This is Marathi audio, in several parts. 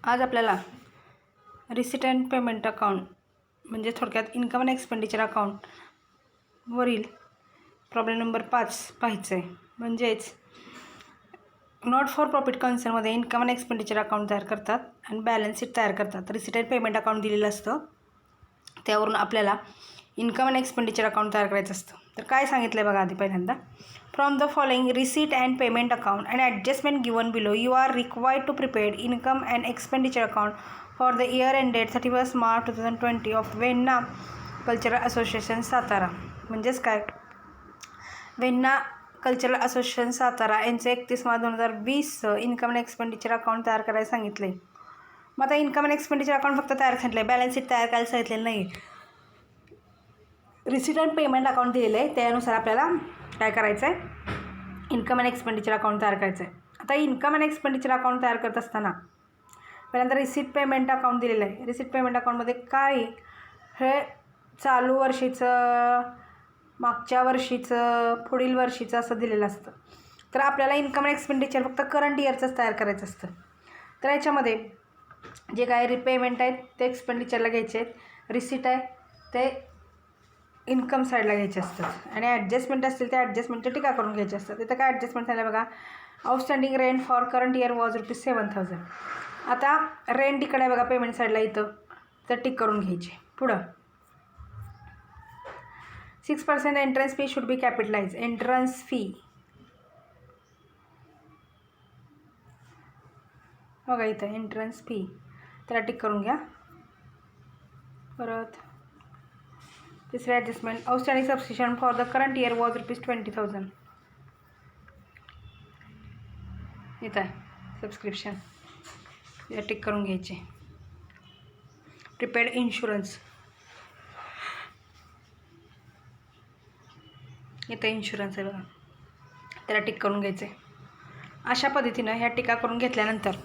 आज आपल्याला रिसिट अँड पेमेंट अकाउंट म्हणजे थोडक्यात इन्कम अँड एक्सपेंडिचर अकाउंटवरील प्रॉब्लेम नंबर 5 पाहायचं आहे. म्हणजेच नॉट फॉर प्रॉफिट कन्सर्नमध्ये इन्कम अँड एक्सपेंडिचर अकाउंट तयार करतात आणि बॅलन्स शीट तयार करतात. रिसिट अँड पेमेंट अकाउंट दिलेलं असतं, त्यावरून आपल्याला इन्कम अँड एक्सपेंडिचर अकाउंट तयार करायचं असतं. तर काय सांगितलं आहे बघा आधी पहिल्यांदा, from the following receipt and payment account and adjustment given below you are required to prepare income and expenditure account for the year ended 31 March 2020 of Venna cultural association Satara. म्हणजेच काय, वेण्णा कल्चरल असोसिएशन सातारा यांचं 31 March 2020 income and expenditure account तयार करायला सांगितलं आहे. मग आता इन्कम अँड एक्सपेंडिचर अकाउंट फक्त तयार सांगितलं आहे, बॅलन्स शीट तयार करायला सांगितलेलं नाही. रिसिट अँड पेमेंट अकाउंट दिलेलं आहे, त्यानुसार आपल्याला काय करायचं आहे, इन्कम अँड एक्सपेंडिचर अकाउंट तयार करायचं आहे. आता इन्कम अँड एक्सपेंडिचर अकाउंट तयार करत असताना पहिल्यांदा रिसिट पेमेंट अकाउंट दिलेलं आहे. रिसिट पेमेंट अकाउंटमध्ये काय, हे चालू वर्षीचं, मागच्या वर्षीचं, पुढील वर्षीचं असं दिलेलं असतं. तर आपल्याला इन्कम अँड एक्सपेंडिचर फक्त करंट इयरचंच तयार करायचं असतं. तर याच्यामध्ये जे काय रिपेमेंट आहेत ते एक्सपेंडिचरला घ्यायचे आहेत, रिसिट आहे ते इन्कम साईडला घ्यायचे असतात, आणि ॲडजस्टमेंट असतील ते ॲडजस्टमेंटच्या टीका करून घ्यायचे असतात. इथं काय ॲडजस्टमेंट झालं बघा, outstanding rent for current year was ₹7,000. आता रेंट इकडे आहे बघा पेमेंट साईडला, इथं तर टिक करून घ्यायचे. पुढं 6% entrance fee should be capitalise. Entrance fee बघा इथं एंट्रन्स फी, त्याला टिक करून घ्या. परत तिसरे adjustment, outstanding subscription for the current year was ₹20,000. इथं आहे सबस्क्रिप्शन, या टिक करून घ्यायचे. प्रिपेड इन्शुरन्स, इथं इन्शुरन्स आहे बघा, त्याला टिक करून घ्यायचं आहे. अशा पद्धतीनं ह्या टिका करून घेतल्यानंतर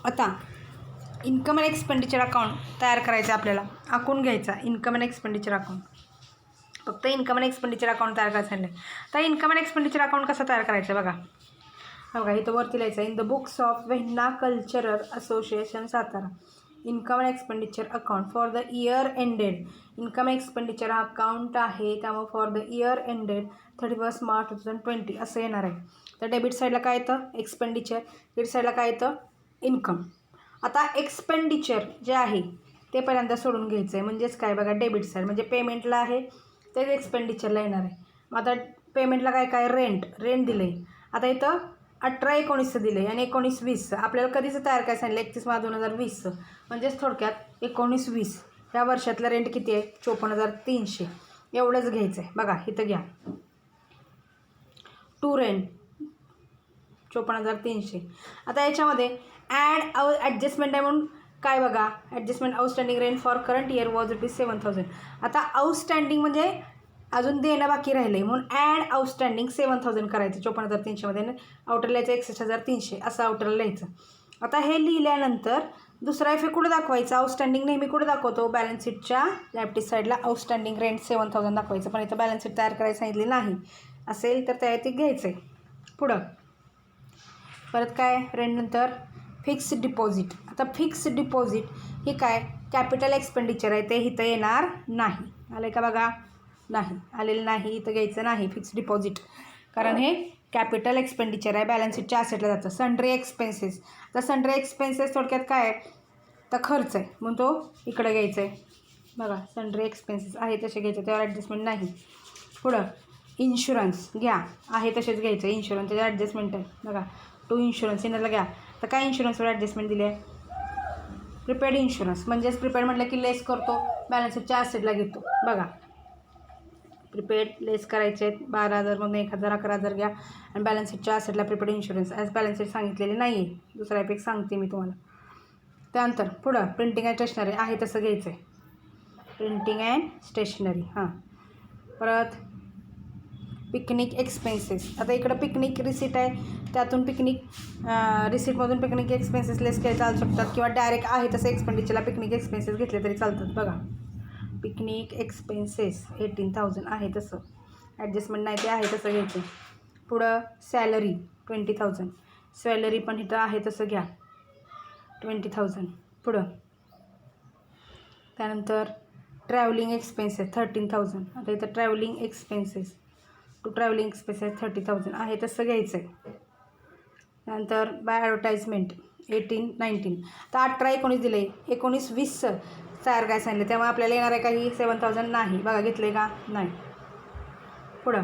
आता इन्कम अँड एक्सपेंडिचर अकाउंट तयार करायचं आपल्याला, आखून घ्यायचा इन्कम अँड एक्सपेंडिचर अकाउंट. फक्त इन्कम अँड एक्सपेंडिचर अकाउंट तयार करायचं आहे. तर इन्कम अँड एक्सपेंडिचर अकाउंट कसं तयार करायचं बघा, बघा इथं वरती लिहायचं, in the books of Venna cultural association Satara income and expenditure account for the year ended. Income expenditure account आहे, त्यामुळे for the year ended 31 March 2020 असं येणार आहे. तर डेबिट साईडला काय येतं एक्सपेंडिचर, क्रेडिट साईडला काय येतं इन्कम. आता एक्सपेंडिचर जे आहे ते पहिल्यांदा सोडून घ्यायचं आहे. म्हणजेच काय बघा, डेबिट साईड म्हणजे पेमेंटला आहे तेच एक्सपेंडिचरला येणार आहे. मग आता पेमेंटला काय काय, रेंट दिलं आहे. आता इथं 18-19 दिलं आहे आणि 19-20 आपल्याला कधीचं तयार काय सांगितलं, 31 मार्च 2020. म्हणजेच थोडक्यात 19-20 या वर्षातलं रेंट किती आहे, 54,300 एवढंच घ्यायचं आहे. बघा इथं घ्या, टू रेंट 54,300. आता याच्यामध्ये ॲडजस्टमेंट आहे म्हणून काय बघा, adjustment outstanding rent for current year was ₹7,000. आता आउटस्टँडिंग म्हणजे अजून देणं बाकी राहिलं आहे, म्हणून ॲड आउटस्टँडिंग 7,000 करायचं 54,300मध्ये, आउटरला लिहायचं 61,300 असं आउटरला लिहायचं. आता हे लिहिल्यानंतर दुसरा इफेक्ट कुठं दाखवायचा, आउटस्टँडिंग नेहमी कुठं दाखवतो, बॅलन्स शीटच्या लेफ्ट साईडला आउटस्टँडिंग रेंट 7,000 दाखवायचं. पण इथं बॅलन्स शीट तयार करायला सांगितली नाही असेल तर त्या ते घ्यायचं आहे. पुढं परत काय, रेंटनंतर फिक्स्ड डिपॉझिट. आता फिक्स्ड डिपॉझिट ही काय, कॅपिटल एक्सपेंडिचर आहे, ते इथं येणार नाही. आलं का बघा, नाही आलेलं नाही, इथं घ्यायचं नाही फिक्स्ड डिपॉझिट, कारण हे कॅपिटल एक्सपेंडिचर आहे, बॅलन्स शीटच्या असेटला जातं. सन्ड्री एक्सपेन्सेस, तर सन्ड्री एक्सपेन्सेस थोडक्यात काय आहे, तर खर्च आहे म्हणून तो इकडे घ्यायचा आहे. बघा सन्ड्री एक्सपेन्सेस आहे तसे घ्यायचे, त्यावर ॲडजस्टमेंट नाही. पुढं इन्शुरन्स घ्या, आहे तसेच घ्यायचं. इन्शुरन्स त्याच्यावर ॲडजस्टमेंट आहे बघा, टू इन्शुरन्स इनरला घ्या. तर काय इन्शुरन्सवर ॲडजस्टमेंट दिली आहे, प्रिपेड इन्शुरन्स. म्हणजेच प्रिपेड म्हटलं की लेस करतो, बॅलन्स शीटच्या असेटला घेतो. बघा प्रिपेड लेस करायचे आहेत 12,000, मग 1,000, 11,000 घ्या आणि बॅलन्स शीटच्या असेटला prepaid insurance. As balance sheet सांगितलेली नाही आहे, दुसरा इफेक्ट सांगते मी तुम्हाला. त्यानंतर पुढं प्रिंटिंग अँड स्टेशनरी आहे तसं घ्यायचं आहे, प्रिंटिंग अँड स्टेशनरी. हां परत पिकनिक एक्सपेन्सेस. आता इकडं पिकनिक रिसिट आहे, त्यातून पिकनिक रिसिटमधून पिकनिक एक्सपेन्सेस लेस केले चालू शकतात, किंवा डायरेक्ट आहे तसं एक्सपेंडिचरला पिकनिक एक्सपेन्सेस घेतले तरी चालतात. बघा पिकनिक एक्सपेन्सेस 18,000 आहे तसं, ॲडजस्टमेंट नाही ते आहे तसं घ्यायचं. पुढं सॅलरी 20,000, सॅलरी पण इथं आहे तसं घ्या 20,000. पुढं त्यानंतर ट्रॅव्हलिंग एक्सपेन्सेस 13,000. आता इथं travelling expenses to travelling expenses 30,000 आहे तसं घ्यायचं आहे. त्यानंतर बाय ॲडव्हर्टाइजमेंट 18, 19. तर 18, 19 दिलं आहे. 19, 20 तयार काय सांगितलं, तेव्हा आपल्याला येणार आहे काही 7,000 नाही. बघा घेतलं आहे का नाही. पुढं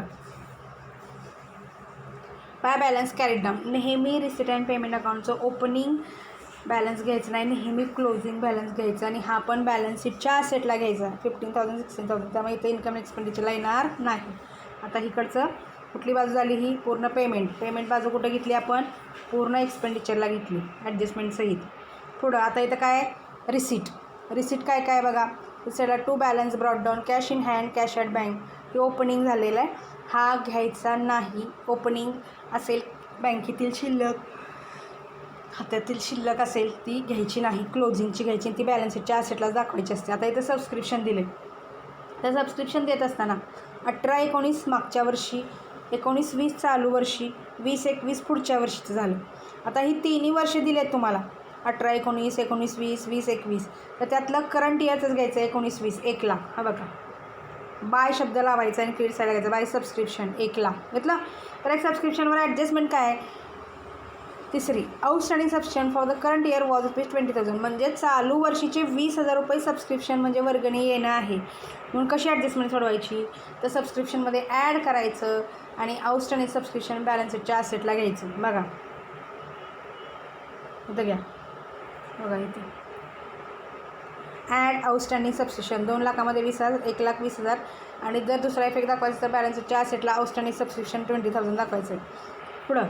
बाय बॅलन्स कॅरीड डाऊन. नेहमी रिसिट अँड पेमेंट अकाउंटचं ओपनिंग बॅलन्स घ्यायचं नाही, नेहमी क्लोजिंग बॅलन्स घ्यायचा आणि हा पण बॅलन्स शीटच्या असेटला घ्यायचा. 15,000, 16,000. त्यामुळे इथं इन्कम एक्सपेंडिचरला येणार नाही. आता इकडचं कुठली बाजू झाली ही पूर्ण पेमेंट बाजू कुठं घेतली आपण, पूर्ण एक्सपेंडिचरला घेतली ॲडजस्टमेंटसहित. पुढं आता इथं काय रिसिट काय काय बघा. रिसिटला to balance brought down, cash in hand, cash at bank. हे ओपनिंग झालेलं आहे, हा घ्यायचा नाही. ओपनिंग असेल बँकेतील शिल्लक, खात्यातील शिल्लक असेल ती घ्यायची नाही, क्लोजिंगची घ्यायची. ती बॅलन्स शीटच्या असेटलाच दाखवायची असते. आता इथं सबस्क्रिप्शन दिले, तर सबस्क्रिप्शन देत असताना 18, 19 मागच्या वर्षी, 19, 20 चालू वर्षी, 20, 21 पुढच्या वर्षीचं झालं. आता ही तिन्ही वर्षे दिली आहेत तुम्हाला, 18, 19, 19, 20, 20, 21. तर त्यातलं करंट इयरचंच घ्यायचं 19, 20, 1 लाख. हा बघा बाय शब्द लावायचा आणि क्रेडिट साईडला घ्यायचं. बाय सबस्क्रिप्शन 1 लाख घेतलं. तर एक सबस्क्रिप्शनवर ॲडजस्टमेंट काय आहे. तिसरी outstanding subscription for the current year was ₹20,000. म्हणजे चालू वर्षीचे 20,000 रुपये सबस्क्रिप्शन म्हणजे वर्गणी येणं आहे. म्हणून कशी ॲडजस्टमेंट सोडवायची, तर सबस्क्रिप्शनमध्ये ॲड करायचं आणि आउटस्टँडिंग सबस्क्रिप्शन बॅलन्सच्या असेटला घ्यायचं. बघा इथं घ्या, बघा इथे ॲड आउटस्टँडिंग सबस्क्रिप्शन 2 लाखामध्ये 20,000, 1,20,000. आणि जर दुसरा इफेक्ट दाखवायचा तर बॅलन्सच्या असेटला आउटस्टँडिंग सबस्क्रिप्शन 20,000 दाखवायचं आहे. पुढं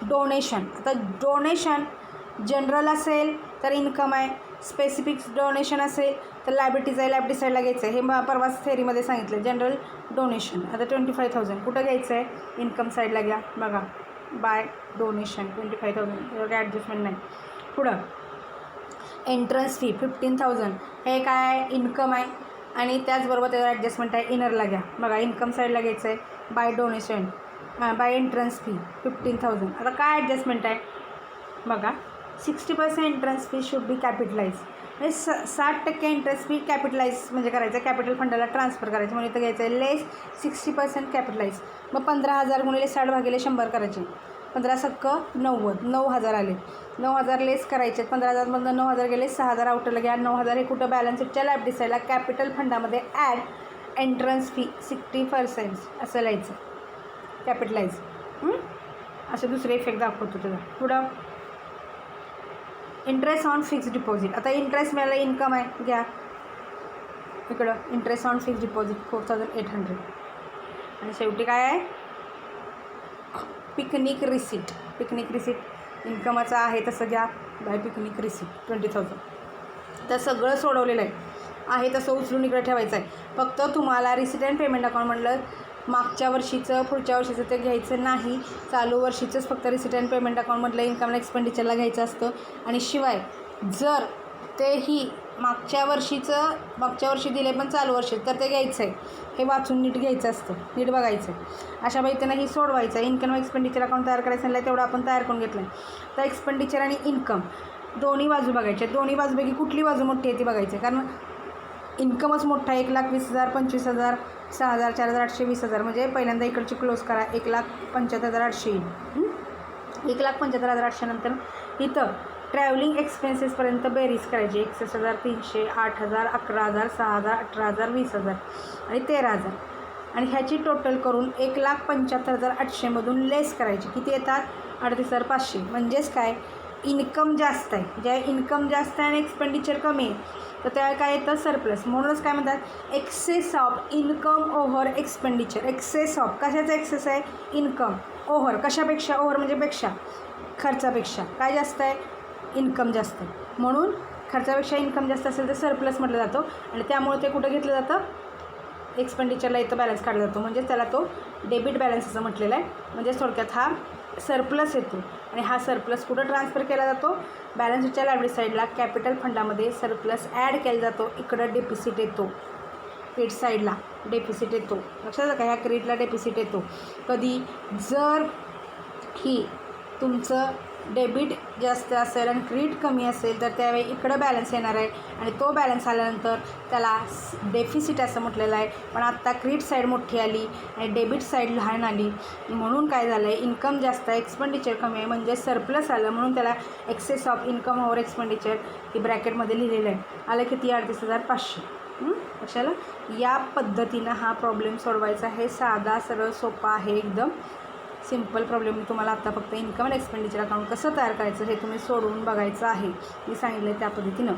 डोनेशन. आता डोनेशन जनरल असेल तर इन्कम आहे, स्पेसिफिक डोनेशन असेल तर लायबिलिटीज आहे, लायबिलिटी साईडला घ्यायचं आहे. हे परवाच थेरीमध्ये सांगितलं. जनरल डोनेशन आता 25,000 कुठं घ्यायचं आहे, इन्कम साईडला घ्या. बघा बाय डोनेशन 25,000, एवढं ॲडजस्टमेंट नाही. पुढं एंट्रन्स फी 15,000. हे काय आहे, इन्कम आहे आणि त्याचबरोबर त्याचं ॲडजस्टमेंट आहे, इनरला घ्या. बघा इन्कम साईडला घ्यायचं आहे. By donation by entrance fee 15,000. आता काय ॲडजस्टमेंट आहे बघा, 60% entrance fee should be capitalise. म्हणजे 60% इंटरेस्ट फी कॅपिटलाइज म्हणजे करायचं, कॅपिटल फंडाला ट्रान्सफर करायचं. म्हणून इथं घ्यायचं आहे लेस 60% कॅपिटलाइज. मग 15,000 गुणिले 60 भागिले 100 करायचे. 15 सक्क 90, 9,000 आले. 9,000 लेस करायचे. 15,000मधून 9,000 गेले, 6,000 आउटरला घ्या. 9,000 हे कुठं बॅलन्स शीटच्या लायबिलिटी साईडला कॅपिटल फंडामध्ये ॲड एंट्रन्स फी 60% असं लिहायचं कॅपिटलाइज. असे दुसरे इफेक्ट दाखवतो त्याचा. पुढं इंटरेस्ट ऑन फिक्स्ड डिपॉझिट. आता इंटरेस्ट मिळाला, इन्कम आहे घ्या. इकडं इंटरेस्ट ऑन फिक्स्ड डिपॉझिट 4,800. आणि शेवटी काय आहे, पिकनिक रिसिट इन्कमाचा आहे तसं घ्या. By picnic receipt 20,000. तर सगळं सोडवलेलं आहे तसं उचलून इकडे ठेवायचं आहे. फक्त तुम्हाला रिसिट अँड पेमेंट अकाउंट म्हटलं मागच्या वर्षीचं पुढच्या वर्षीचं ते घ्यायचं नाही. चालू वर्षीचंच फक्त रिसिट अँड पेमेंट अकाउंटमधलं इन्कम अँड एक्सपेंडिचरला घ्यायचं असतं. आणि शिवाय जर तेही मागच्या वर्षी दिले पण चालू वर्षी तर ते घ्यायचं आहे. हे वाचून नीट घ्यायचं असतं, नीट बघायचं आहे. अशा पद्धतीनं ही सोडवायचं आहे. इन्कम एक्सपेंडिचर अकाउंट तयार करायचं नाही, तेवढं आपण तयार करून घेतलं आहे. तर एक्सपेंडिचर आणि इन्कम दोन्ही बाजू बघायच्या. दोन्ही बाजूपैकी कुठली बाजू मोठी आहे ती बघायची. कारण इन्कमच मोठा आहे, 1,20,000, 25,000, 6,000, 4,800, 20,000. म्हणजे पहिल्यांदा इकडची क्लोज करा, 1,75,800 येईल. 1,75,800 नंतर इथं ट्रॅव्हलिंग एक्सपेन्सेसपर्यंत बेरीज करायची. 61,300, 8,000, 11,000, 6,000, 18,000, 20,000 आणि 13,000. आणि ह्याची टोटल करून 1,75,800 मधून लेस करायची. किती येतात, 38,500. म्हणजेच काय, इन्कम जास्त आहे. ज्या इन्कम जास्त आहे आणि एक्सपेंडिचर कमी आहे तर त्या काय येतं, सरप्लस. म्हणूनच काय म्हणतात, excess of income over expenditure. Excess of कशाचं एक्सेस आहे, इन्कम. ओव्हर कशापेक्षा, ओव्हर म्हणजे पेक्षा, खर्चापेक्षा काय जास्त आहे, इन्कम जास्त आहे. म्हणून खर्चापेक्षा इन्कम जास्त असेल तर सरप्लस म्हटलं जातं. आणि त्यामुळे ते कुठं घेतलं जातं, एक्सपेंडिचरला इथं बॅलन्स काढला जातो. म्हणजे त्याला तो डेबिट बॅलन्स असं म्हटलेलं आहे. म्हणजे थोडक्यात हा सरप्लस येतो. आणि हा सरप्लस कुठं ट्रान्सफर केला जातो, बॅलन्स शीटच्या लायबिलिटी साईडला कॅपिटल फंडामध्ये सरप्लस ॲड केला जातो. इकडं डेफिसिट येतो, क्रेडिट साईडला डेफिसिट येतो. लक्षात का, ह्या क्रेडिटला डेफिसिट येतो. कधी जर ही तुमचं डेबिट जास्त असेल आणि क्रेडिट कमी असेल तर त्यावेळी इकडं बॅलन्स येणार आहे आणि तो बॅलन्स आल्यानंतर त्याला डेफिसिट असं म्हटलेलं आहे. पण आत्ता क्रेडिट साईड मोठी आली आणि डेबिट साईड लहान आली म्हणून काय झालं आहे, इन्कम जास्त आहे, एक्सपेंडिचर कमी आहे, म्हणजे सरप्लस आलं म्हणून त्याला excess of income over expenditure ही ब्रॅकेटमध्ये लिहिलेलं आहे. आलं किती? 38,500. कशाला? या पद्धतीनं हा प्रॉब्लेम सोडवायचा आहे. साधा सरळ सोपा आहे, एकदम सिम्पल प्रॉब्लेम. मी तुम्हाला आत्ता फक्त इन्कम अँड एक्सपेंडिचर अकाउंट कसं तयार करायचं हे तुम्ही सोडवून बघायचं आहे. मी सांगितलं त्या पद्धतीनं.